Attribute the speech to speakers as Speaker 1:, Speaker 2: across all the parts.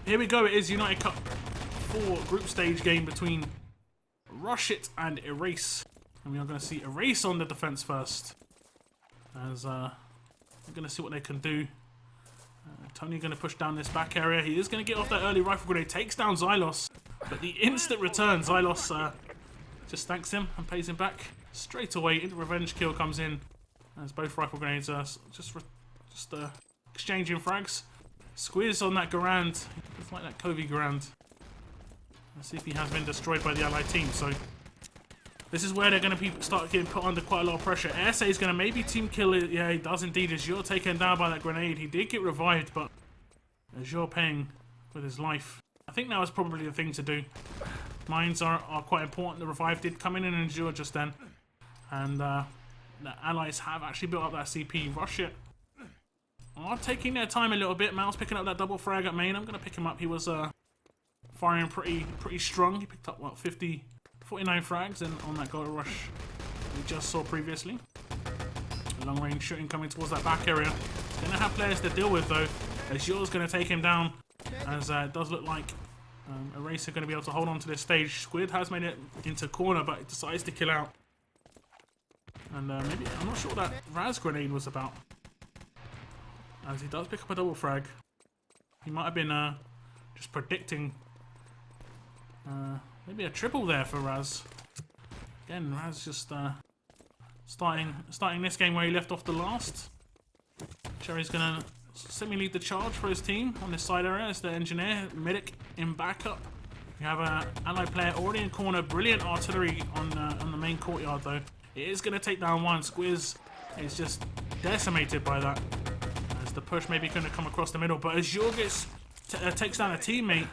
Speaker 1: here we go. It is United Cup 4 group stage game between RUSHIT and Erase. And we are going to see Erase on the defense first. As we're going to see what they can do. Tony going to push down this back area. He is going to get off that early rifle grenade. Takes down Xylos. But the instant return, Xylos just thanks him and pays him back straight away. Revenge kill comes in. As both rifle grenades are just exchanging frags. Squiz on that Garand. It's like that Covey Garand. Let's see if he has been destroyed by the allied team. So this is where they're going to start getting put under quite a lot of pressure. SA is going to maybe team kill it. Yeah, he does indeed. Azure taken down by that grenade. He did get revived, but Azure paying with his life. I think that was probably the thing to do. Mines are quite important. The revive did come in and Azure just then. And the allies have actually built up that CP. RUSHIT are taking their time a little bit. Mal's picking up that double frag at main. I'm going to pick him up. He was firing pretty strong. He picked up, what, 49 frags on that goal rush we just saw previously. Long range shooting coming towards that back area. He's going to have players to deal with though. Azure's going to take him down. As it does look like Erase are going to be able to hold on to this stage. Squid has made it into corner, but he decides to kill out. And maybe, I'm not sure what that Raz grenade was about. As he does pick up a double frag. He might have been just predicting maybe a triple there for Raz. Again, Raz just starting this game where he left off the last. Cherry's going to semi-lead the charge for his team on this side area as the engineer, medic in backup. We have an allied player already in corner. Brilliant artillery on the main courtyard though. It is going to take down one. Squiz is just decimated by that. As the push maybe going to come across the middle. But Azure takes down a teammate.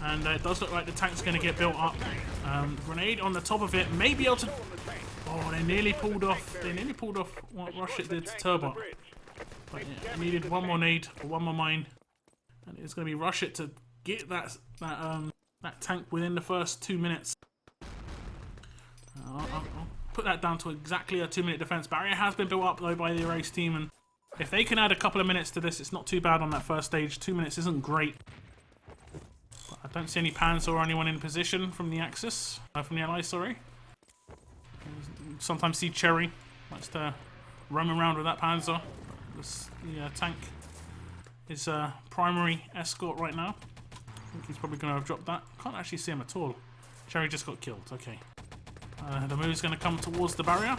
Speaker 1: And it does look like the tank's going to get built up. Grenade on the top of it. May be able to... Oh, they nearly pulled off. They nearly pulled off what RUSHIT did to Turbot. But yeah, it needed one more nade or one more mine. And it's going to be RUSHIT to get that tank within the first 2 minutes. I'll put that down to exactly a 2-minute defense. Barrier has been built up though by the Erase team, and if they can add a couple of minutes to this, it's not too bad on that first stage. 2 minutes isn't great. But I don't see any Panzer or anyone in position from the Axis, from the Allies, sorry. Sometimes see Cherry likes to roam around with that Panzer. The tank is primary escort right now. I think he's probably going to have dropped that. Can't actually see him at all. Cherry just got killed. Okay. The move's going to come towards the barrier.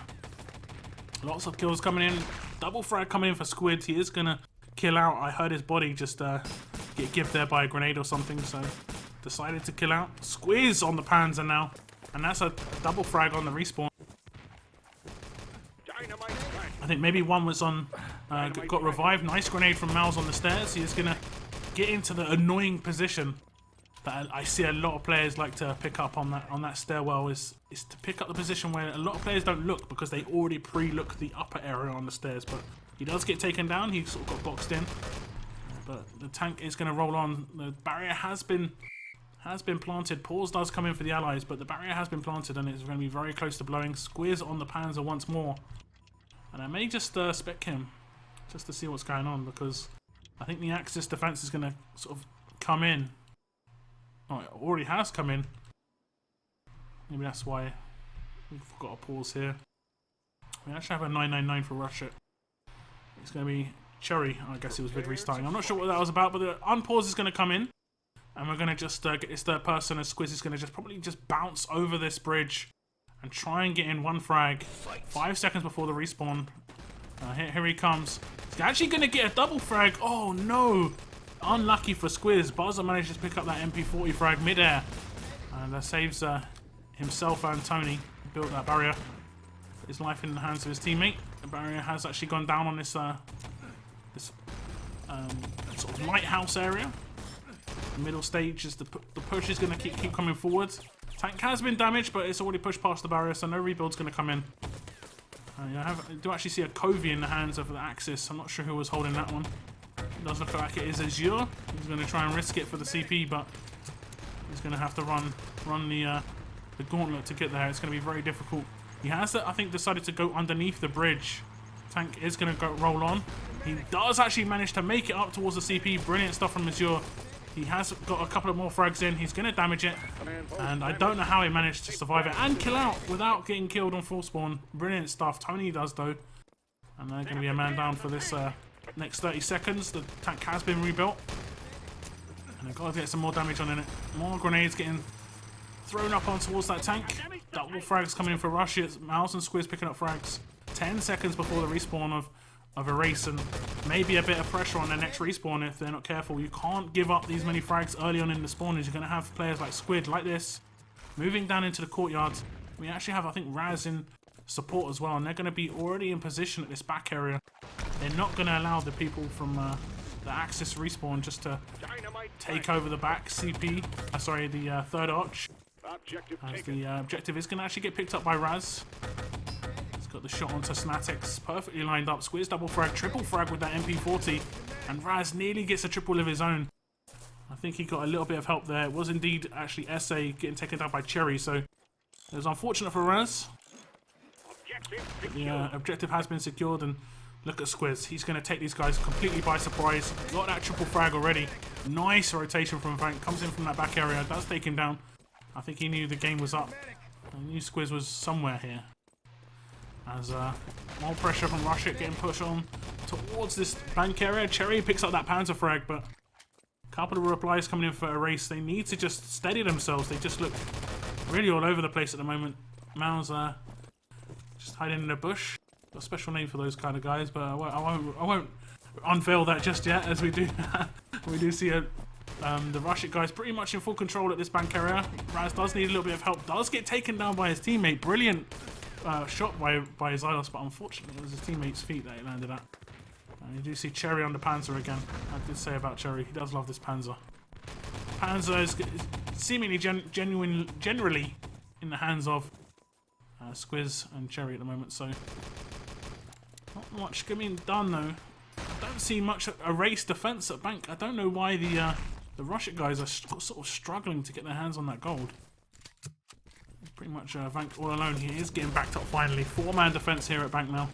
Speaker 1: Lots of kills coming in. Double frag coming in for Squid. He is going to kill out. I heard his body just get gibbed there by a grenade or something, so decided to kill out. Squeeze on the Panzer now. And that's a double frag on the respawn. I think maybe one was on... got revived. Nice grenade from Miles on the stairs. He is going to get into the annoying position that I see a lot of players like to pick up on that stairwell is to pick up the position where a lot of players don't look because they already pre-look the upper area on the stairs. But he does get taken down. He sort of got boxed in. But the tank is going to roll on. The barrier has been planted. Pause does come in for the allies, but the barrier has been planted and it's going to be very close to blowing. Squeeze on the Panzer once more. And I may just spec him just to see what's going on because I think the Axis defense is going to sort of come in. Oh, it already has come in. Maybe that's why we've got a pause here. We actually have a 999 for RUSHIT. It's going to be Cherry. I guess it was vid restarting. I'm not sure what that was about, but the unpause is going to come in. And we're going to just get this third person as Squiz is going to probably bounce over this bridge and try and get in one frag 5 seconds before the respawn. Here he comes. He's actually going to get a double frag. Oh no! Unlucky for Squiz. Buzzer manages to pick up that MP40 frag mid-air. And that saves himself and Tony. Built that barrier. Put his life in the hands of his teammate. The barrier has actually gone down on this sort of lighthouse area. The middle stage is the push is going to keep coming forward. Tank has been damaged, but it's already pushed past the barrier, so no rebuild's going to come in. I do actually see a Covey in the hands of the Axis. I'm not sure who was holding that one. It does look like it is Azure. He's going to try and risk it for the CP, but he's going to have to run the gauntlet to get there. It's going to be very difficult. He has, I think, decided to go underneath the bridge. Tank is going to roll on. He does actually manage to make it up towards the CP. Brilliant stuff from Azure. He has got a couple of more frags in. He's going to damage it. And I don't know how he managed to survive it and kill out without getting killed on full spawn. Brilliant stuff. Tony does, though. And they're going to be a man down for this next 30 seconds. The tank has been rebuilt. And they've got to get some more damage on in it. More grenades getting thrown up on towards that tank. Double frags coming in for RUSHIT. Mouse and Squiz picking up frags. 10 seconds before the respawn of a race, and maybe a bit of pressure on their next respawn if they're not careful. You can't give up these many frags early on in the spawners. You're going to have players like Squid, like this, moving down into the courtyard. We actually have, I think, Raz in support as well, and they're going to be already in position at this back area. They're not going to allow the people from the Axis respawn just to take over the back CP, the third arch. As the objective is going to actually get picked up by Raz. Got the shot onto Snatix, perfectly lined up. Squiz double frag, triple frag with that MP40, and Raz nearly gets a triple of his own. I think he got a little bit of help there. It was indeed actually SA getting taken down by Cherry, so it was unfortunate for Raz. The objective has been secured, and look at Squiz. He's going to take these guys completely by surprise. Got that triple frag already. Nice rotation from Vank. Comes in from that back area, does take him down. I think he knew the game was up. I knew Squiz was somewhere here. As more pressure from RUSHIT getting pushed on towards this bank area. Cherry picks up that Panzer frag, but a couple of replies coming in for a race. They need to just steady themselves. They just look really all over the place at the moment. Mao's just hiding in a bush. Got a special name for those kind of guys, but I won't unveil that just yet. As we do, we do see the RUSHIT guys pretty much in full control at this bank area. Raz does need a little bit of help. Does get taken down by his teammate. Brilliant. Shot by Zylos, but unfortunately it was his teammate's feet that he landed at. And you do see Cherry on the Panzer again. I did say about Cherry, he does love this Panzer. Panzer is seemingly generally in the hands of Squiz and Cherry at the moment, so not much getting done though. I don't see much a race defense at bank. I don't know why the RUSHIT guys are sort of struggling to get their hands on that gold. Pretty much Vank all alone. He is getting backed up finally. 4-man defense here at Bank now.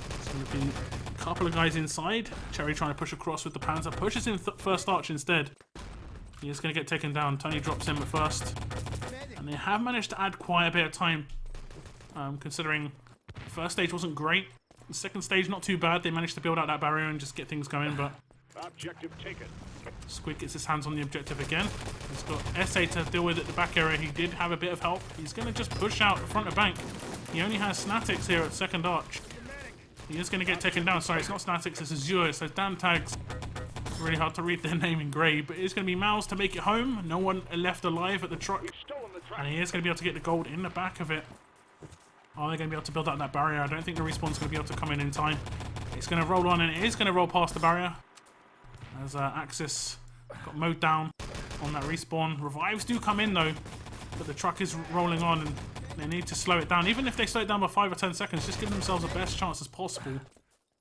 Speaker 1: It's going to be a couple of guys inside. Cherry trying to push across with the Panzer. Pushes in first arch instead. He is going to get taken down. Tony drops him at first. And they have managed to add quite a bit of time. Considering the first stage wasn't great. The second stage not too bad. They managed to build out that barrier and just get things going. But
Speaker 2: objective taken.
Speaker 1: Squid gets his hands on the objective again. He's got SA to deal with at the back area. He did have a bit of help. He's going to just push out the front of bank. He only has Snatix here at second arch. He is going to get taken down. Sorry, it's not Snatix, it's Azure. So damn tags. Really hard to read their name in grey. But it's going to be Mouse to make it home. No one left alive at the truck. And he is going to be able to get the gold in the back of it. Are they going to be able to build out that barrier? I don't think the respawn's going to be able to come in time. It's going to roll on, and it is going to roll past the barrier. As Axis got mowed down on that respawn. Revives do come in though, but the truck is rolling on and they need to slow it down. Even if they slow it down by 5 or 10 seconds, just give themselves the best chance as possible.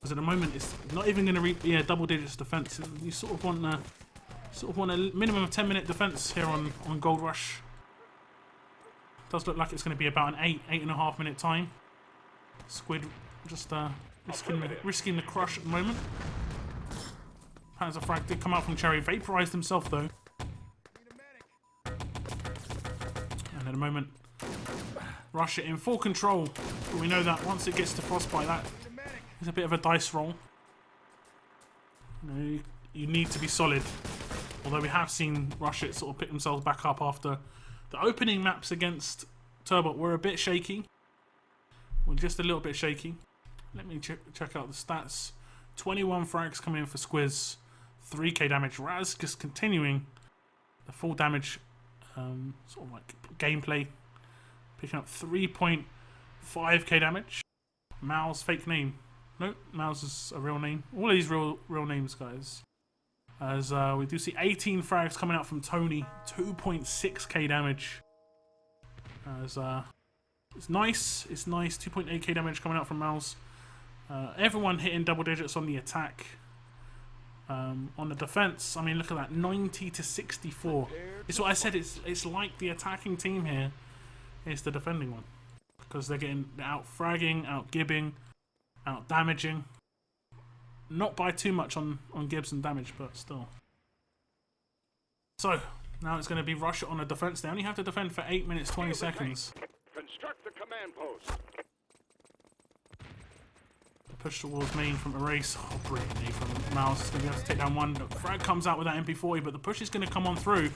Speaker 1: Because at the moment it's not even going to double digits defense. You sort of want a minimum of 10-minute defense here on Gold Rush. Does look like it's going to be about an 8.5 minute time. Squid just risking the crush at the moment. Panzer frag did come out from Cherry, vaporized himself though. And at the moment, RUSHIT in full control. But we know that once it gets to Frostbite, that is a bit of a dice roll. You need to be solid. Although we have seen RUSHIT sort of pick themselves back up after the opening maps against Turbot were a bit shaky. Well, just a little bit shaky. Let me check out the stats. 21 frags coming in for Squiz. 3k damage. Raz just continuing the full damage sort of like gameplay. Picking up 3.5k damage. Mal's fake name. Nope, Mal's is a real name. All these real names, guys. As we do see 18 frags coming out from Tony. 2.6k damage. As it's nice. It's nice. 2.8k damage coming out from Mal's. Everyone hitting double digits on the attack. On the defense, I mean, look at that, 90 to 64. It's what I said. It's like the attacking team here is the defending one, because they're getting out fragging, out gibbing, out damaging. Not by too much on Gibbs and damage, but still. So, now it's going to be RUSHIT on the defense. They only have to defend for 8 minutes, 20 seconds.
Speaker 2: Construct the command post.
Speaker 1: Push towards main from Erase. Oh, brilliantly from Mouse. He's going to be able to take down one. Frag comes out with that MP40, but the push is going to come on through.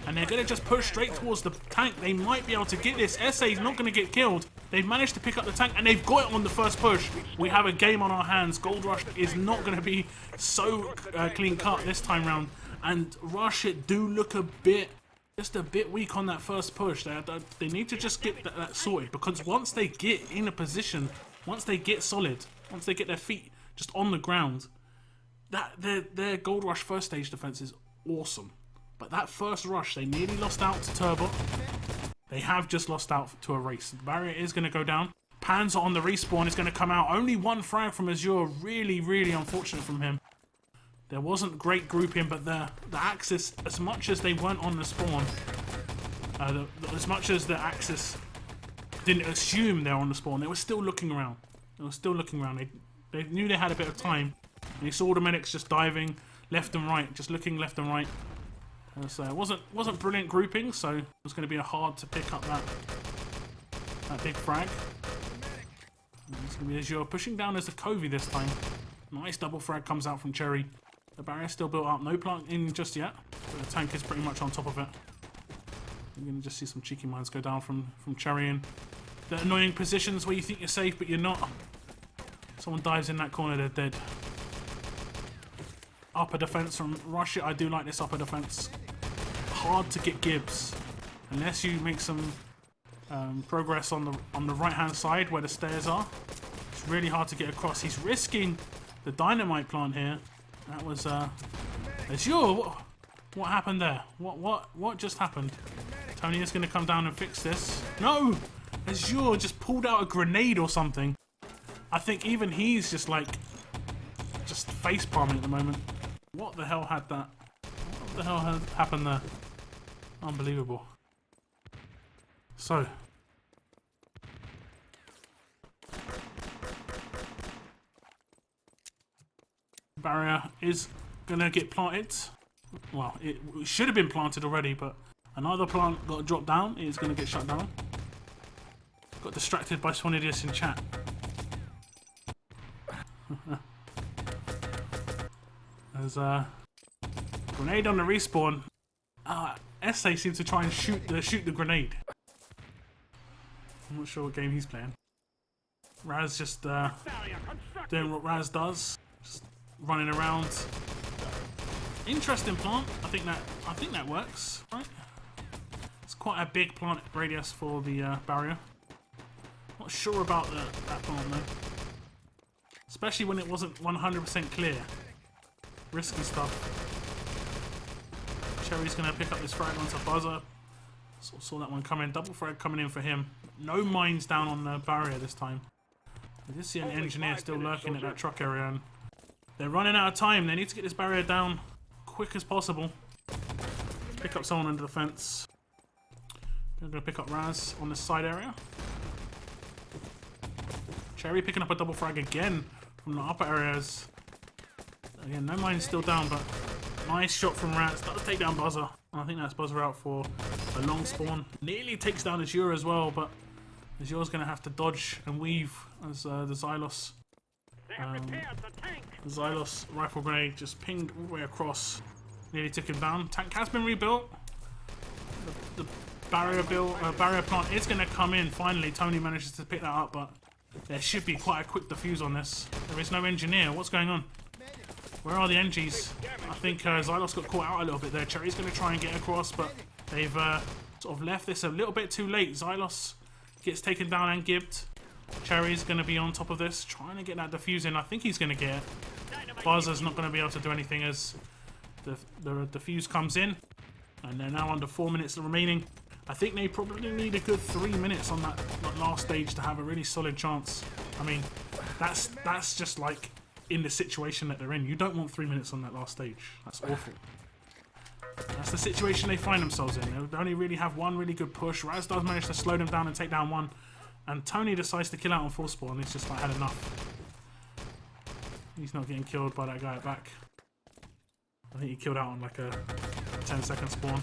Speaker 1: And they're going to just push straight towards the tank. They might be able to get this. SA is not going to get killed. They've managed to pick up the tank, and they've got it on the first push. We have a game on our hands. Gold Rush is not going to be so clean cut this time round. And RUSHIT do look just a bit weak on that first push. They need to just get that sorted, because once they get in a position, once they get solid, once they get their feet just on the ground, their Gold Rush first stage defense is awesome. But that first rush, they nearly lost out to Turbo. They have just lost out to Erase. The barrier is going to go down. Panzer on the respawn is going to come out. Only one frag from Azure. Really, really unfortunate from him. There wasn't great grouping, but the Axis, as much as they weren't on the spawn, as much as the Axis didn't assume they're on the spawn, they were still looking around. They knew they had a bit of time. And they saw the medics just diving left and right, just looking left and right. So it wasn't brilliant grouping, so it was going to be hard to pick up that big frag. And it's going to be Azure pushing down as a Covey this time. Nice double frag comes out from Cherry. The barrier's still built up, no plant in just yet, but the tank is pretty much on top of it. You're going to just see some cheeky mines go down from Cherry in the annoying positions where you think you're safe, but you're not. Someone dives in that corner, they're dead. Upper defense from RUSHIT. I do like this upper defense. Hard to get Gibbs unless you make some progress on the right hand side where the stairs are. It's really hard to get across. He's risking the dynamite plant here. That was Azure. What happened there? What just happened? Tony is going to come down and fix this. No, Azure just pulled out a grenade or something. I think even he's just face palming at the moment. What the hell had that? What the hell had happened there? Unbelievable. So. Barrier is going to get planted. Well, it should have been planted already, but another plant got dropped down. It is going to get shut down. Got distracted by Swanidius in chat. There's a grenade on the respawn. SA seems to try and shoot the grenade. I'm not sure what game he's playing. Raz just doing what Raz does, just running around. Interesting plant. I think that works, right? It's quite a big plant radius for the barrier. Not sure about that plant though, especially when it wasn't 100% clear. Risky stuff. Cherry's going to pick up this frag onto buzzer. Saw that one coming. Double frag coming in for him. No mines down on the barrier this time. I did see an engineer still lurking at that truck area, and they're running out of time. They need to get this barrier down quick as possible. Let's pick up someone under the fence. They're going to pick up Raz on this side area. Cherry picking up a double frag again from the upper areas. Again, no mines still down, but nice shot from Raz. Does take down Buzzer. I think that's Buzzer out for a long spawn. Nearly takes down Azure as well, but Azure's going to have to dodge and weave as the Xylos rifle grenade just pinged all the way across. Nearly took him down. Tank has been rebuilt. The barrier plant is going to come in. Finally, Tony manages to pick that up, but there should be quite a quick defuse on this. There is no engineer. What's going on? Where are the NGs? I think Xylos got caught out a little bit there. Cherry's going to try and get across, but they've sort of left this a little bit too late. Xylos gets taken down and gibbed. Cherry's going to be on top of this, trying to get that defuse in. I think he's going to get it. Buzzer's not going to be able to do anything as the defuse comes in. And they're now under 4 minutes remaining. I think they probably need a good 3 minutes on that last stage to have a really solid chance. I mean, that's just like in the situation that they're in. You don't want 3 minutes on that last stage. That's awful. That's the situation they find themselves in. They only really have one really good push. Raz does manage to slow them down and take down one. And Tony decides to kill out on full spawn. He's just like had enough. He's not getting killed by that guy at back. I think he killed out on like a 10-second spawn.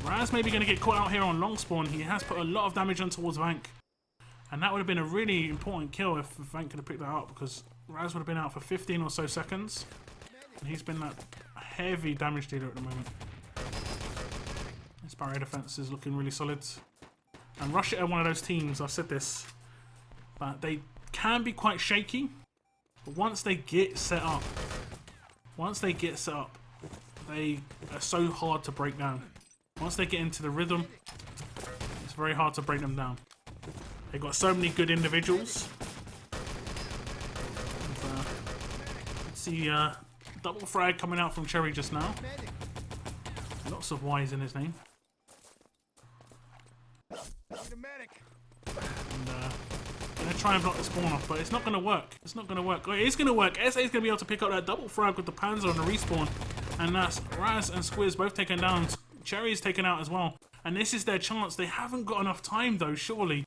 Speaker 1: Raz maybe going to get caught out here on long spawn. He has put a lot of damage on towards Vank. And that would have been a really important kill if Vank could have picked that up, because Raz would have been out for 15 or so seconds. And he's been that heavy damage dealer at the moment. This barrier defense is looking really solid. And RUSHIT are one of those teams, I've said this, but they can be quite shaky. But once they get set up, they are so hard to break down. Once they get into the rhythm, it's very hard to break them down. They've got so many good individuals. Let's see, double frag coming out from Cherry just now. Lots of Y's in his name. And gonna try and block the spawn off, but it's not gonna work. It's not gonna work. It is gonna work. SA is gonna be able to pick up that double frag with the Panzer on the respawn, and that's Raz and Squiz both taken down. Cherry is taken out as well, and this is their chance. They haven't got enough time though. Surely,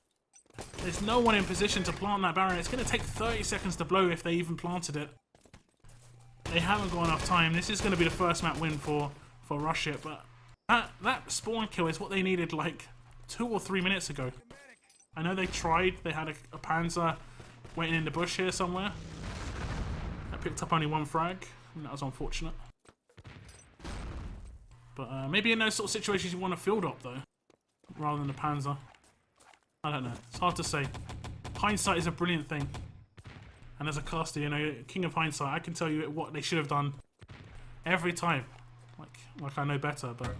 Speaker 1: there's no one in position to plant that barrier. It's gonna take 30 seconds to blow if they even planted it. They haven't got enough time. This is gonna be the first map win for RUSHIT, but that spawn kill is what they needed like 2 or 3 minutes ago. I know they tried. They had a Panzer waiting in the bush here somewhere. That picked up only 1 frag, and that was unfortunate. But maybe in those sort of situations you want to field up though, rather than the Panzer. I don't know. It's hard to say. Hindsight is a brilliant thing. And as a caster, you know, king of hindsight, I can tell you what they should have done every time. Like I know better, but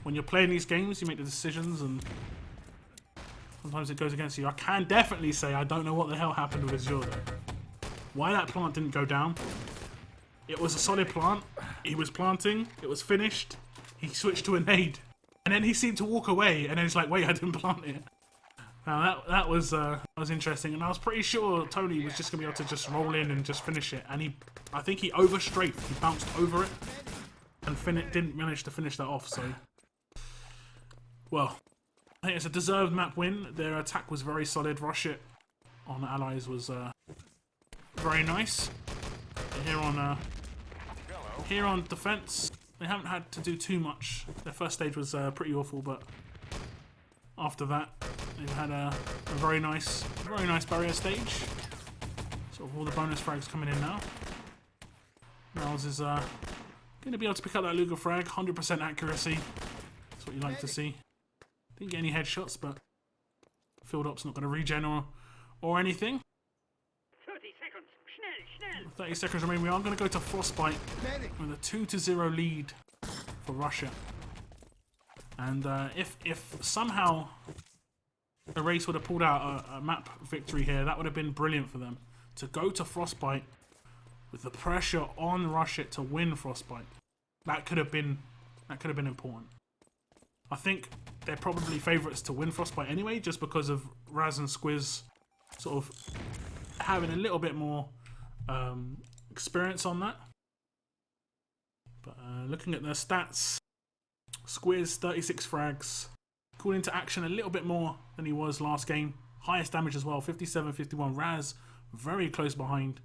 Speaker 1: when you're playing these games, you make the decisions, and sometimes it goes against you. I can definitely say I don't know what the hell happened with Azure though. Why that plant didn't go down? It was a solid plant. He was planting. It was finished. He switched to a nade, and then he seemed to walk away. And then it's like, wait, I didn't plant it. Now that was interesting, and I was pretty sure Tony was just gonna be able to just roll in and just finish it. And I think he overstrafed. He bounced over it, and didn't manage to finish that off. So, well, I think it's a deserved map win. Their attack was very solid. RUSHIT on the allies was very nice. Here on defense, they haven't had to do too much. Their first stage was pretty awful, but after that, they've had a very nice barrier stage. Sort of all the bonus frags coming in now. Miles is going to be able to pick up that Luger frag, 100% accuracy. That's what you like to see. Didn't get any headshots, but field up's not going to regen or anything. 30 seconds remain. We are going to go to Frostbite with a 2-0 lead for RUSHIT. And if somehow the race would have pulled out a map victory here, that would have been brilliant for them. To go to Frostbite with the pressure on RUSHIT to win Frostbite, that could have been important. I think they're probably favourites to win Frostbite anyway, just because of Raz and Squiz sort of having a little bit more experience on that. But looking at their stats, Squiz 36 frags, called into action a little bit more than he was last game. Highest damage as well, 57-51. Raz very close behind,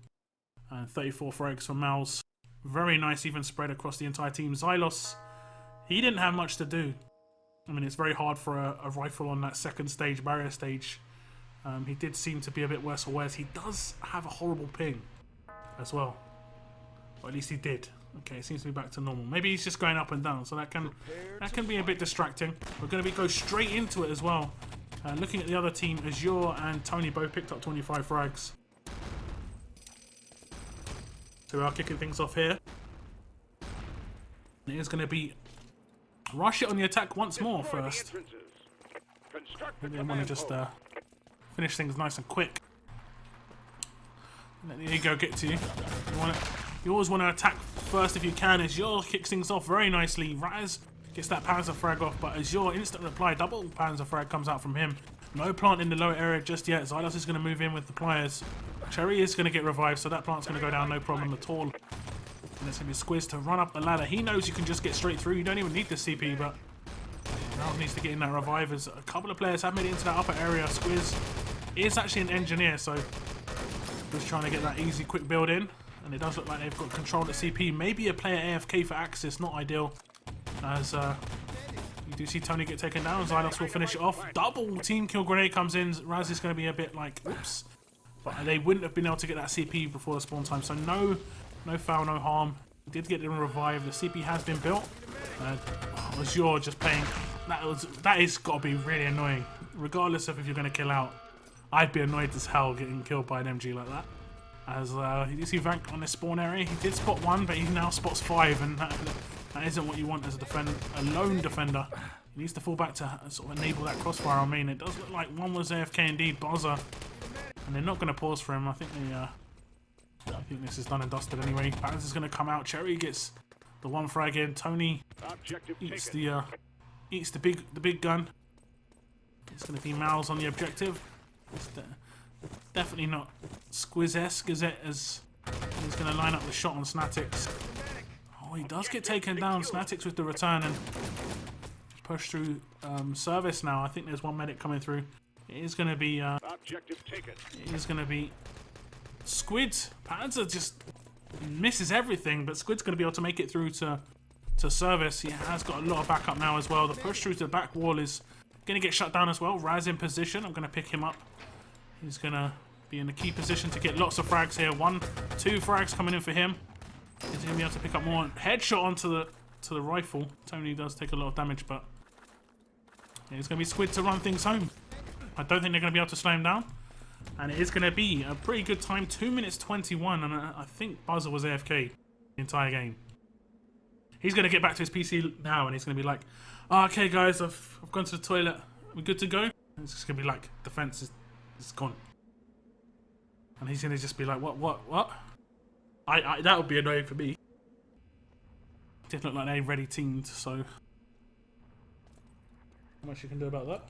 Speaker 1: and 34 frags from Mouse. Very nice even spread across the entire team. Xylos, he didn't have much to do. I mean, it's very hard for a rifle on that second stage, barrier stage. He did seem to be a bit worse for wear. He does have a horrible ping as well. Or at least he did. Okay, it seems to be back to normal. Maybe he's just going up and down, so that can be a bit distracting. We're going to go straight into it as well. Looking at the other team, Azure and Tony both picked up 25 frags. So we are kicking things off here. And it is going to be RUSHIT on the attack once more first. Maybe I want to just finish things nice and quick. Let the ego get to you. You always want to attack first if you can. Azure kicks things off very nicely. Raz gets that Panzer frag off, but Azure instant reply. Double Panzer frag comes out from him. No plant in the lower area just yet. Xylos is going to move in with the pliers. Cherry is going to get revived, so that plant's going to go down no problem at all. And it's going to be Squiz to run up the ladder. He knows you can just get straight through. You don't even need the CP, but now needs to get in that revive. As a couple of players have made it into that upper area. Squiz is actually an engineer, so just trying to get that easy, quick build in. And it does look like they've got control of CP. Maybe a player AFK for Axis, not ideal. As you do see Tony get taken down. Zylos will finish it off. Double team kill grenade comes in. Raz is going to be a bit like, oops. But they wouldn't have been able to get that CP before the spawn time. So no foul, no harm. He did get them revived. The CP has been built. Azure just playing. That is got to be really annoying. Regardless of if you're going to kill out. I'd be annoyed as hell getting killed by an MG like that. As you see Vank on this spawn area. He did spot one, but he now spots 5. And that isn't what you want as a lone defender. He needs to fall back to sort of enable that crossfire on main. It does look like one was AFK indeed, Buzzer. And they're not going to pause for him. I think this is done and dusted anyway. Balance is going to come out. Cherry gets the one frag in. Tony eats the big gun. It's going to be Mal's on the objective. It's definitely not Squiz-esque, is it? As he's going to line up the shot on Snatix. Oh, he does get taken down. Snatix with the return and push through service now. I think there's one medic coming through. It is going to be.
Speaker 2: Objective taken.
Speaker 1: It is going to be Squid. Panzer just misses everything, but Squid's going to be able to make it through to service. He has got a lot of backup now as well. The push through to the back wall is going to get shut down as well. Raz in position. I'm going to pick him up. He's going to be in a key position to get lots of frags here. 1, 2 frags coming in for him. He's going to be able to pick up more. Headshot onto the rifle. Tony does take a lot of damage, but it's going to be Squid to run things home. I don't think they're going to be able to slow him down. And it is going to be a pretty good time. 2 minutes 21. And I think Buzzer was AFK the entire game. He's going to get back to his PC now and he's going to be like, oh, okay, guys, I've gone to the toilet. We're good to go? And it's just going to be like, defense is gone. And he's going to just be like, what? That would be annoying for me. Didn't look like they ready teamed, so not much you can do about that.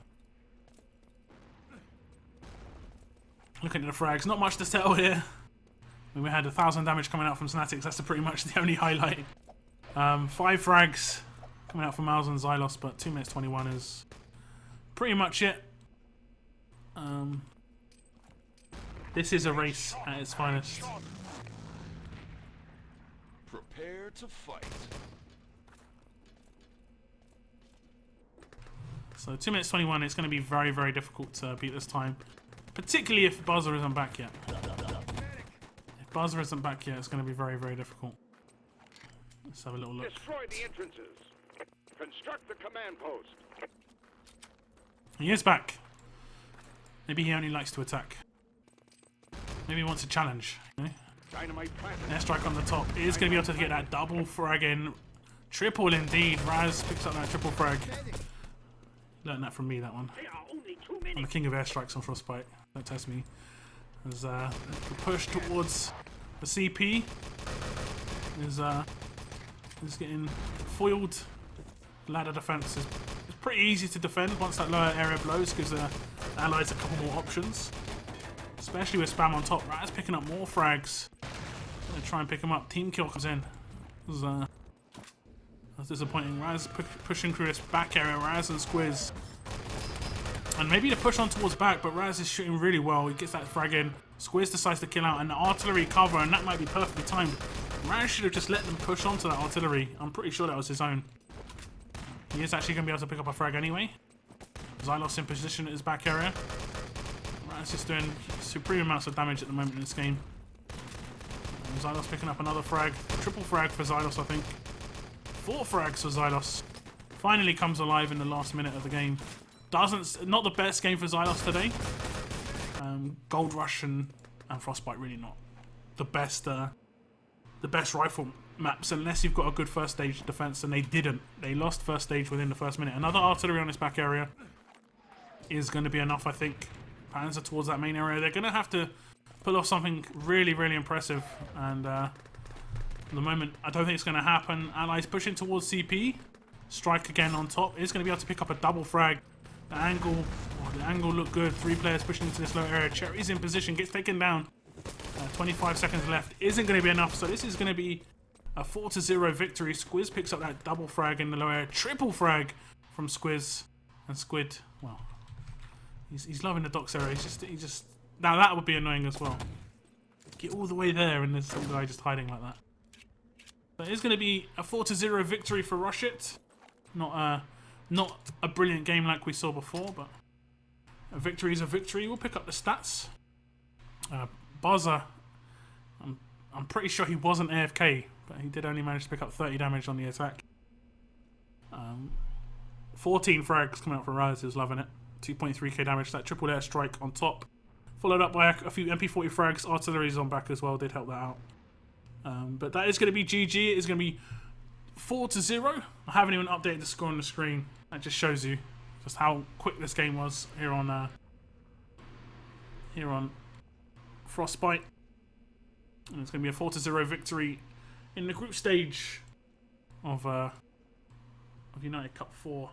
Speaker 1: Looking at the frags, not much to settle here. I mean, we had 1,000 damage coming out from Snatix. That's pretty much the only highlight. 5 frags coming out from Miles and Zylos, but 2 minutes 21 is pretty much it. This is a race at its finest.
Speaker 2: Prepare to fight.
Speaker 1: So 2 minutes 21, it's going to be very, very difficult to beat this time. Particularly if Buzzer isn't back yet. If Buzzer isn't back yet, it's going to be very, very difficult. Let's have a little look.
Speaker 2: Destroy the entrances. Construct the command post.
Speaker 1: He is back. Maybe he only likes to attack. Maybe he wants a challenge. You know?
Speaker 2: Dynamite planted.
Speaker 1: Airstrike on the top. He is going to be able to get that double frag in. Triple indeed. Raz picks up that triple frag. Learned that from me, that one. I'm the king of airstrikes on Frostbite. Don't test me. As the push towards the CP is getting foiled. Ladder defense is pretty easy to defend once that lower area blows. Gives the allies a couple more options. Especially with spam on top. Raz picking up more frags. Gonna try and pick him up. Team kill comes in. That's disappointing. Raz pushing through this back area. Raz and Squiz. And maybe to push on towards back, but Raz is shooting really well. He gets that frag in. Squiz decides to kill out, and the artillery cover, and that might be perfectly timed. Raz should have just let them push onto that artillery. I'm pretty sure that was his own. He is actually going to be able to pick up a frag anyway. Zylos in position at his back area. Raz is doing supreme amounts of damage at the moment in this game. And Zylos picking up another frag. Triple frag for Zylos, I think. 4 frags for Zylos. Finally comes alive in the last minute of the game. Not the best game for Zylos today. Gold Rush and Frostbite really not the best rifle maps unless you've got a good first stage defense, and they didn't. They lost first stage within the first minute. Another artillery on this back area is going to be enough, I think. Panzer towards that main area. They're going to have to pull off something really, really impressive, and at the moment I don't think it's going to happen. Allies pushing towards CP. Strike again on top. Is going to be able to pick up a double frag. The angle looked good. 3 players pushing into this low area. Cherry's in position, gets taken down. 25 seconds left. Isn't going to be enough, so this is going to be a 4-0 victory. Squiz picks up that double frag in the low area. Triple frag from Squiz. And Squid, well, he's loving the docks area. He just now that would be annoying as well. Get all the way there and there's some guy just hiding like that. But it's going to be a 4-0 victory for RUSHIT. Not a brilliant game like we saw before, but a victory is a victory. We'll pick up the stats. Buzzer, I'm pretty sure he wasn't AFK, but he did only manage to pick up 30 damage on the attack. 14 frags coming out from Rise, is loving it. 2.3k damage, that triple air strike on top. Followed up by a few MP40 frags, artillery's on back as well, did help that out. But that is going to be GG, it is going to be 4-0. I haven't even updated the score on the screen. That just shows you just how quick this game was here on Frostbite. And it's going to be a 4-0 victory in the group stage of United Cup 4.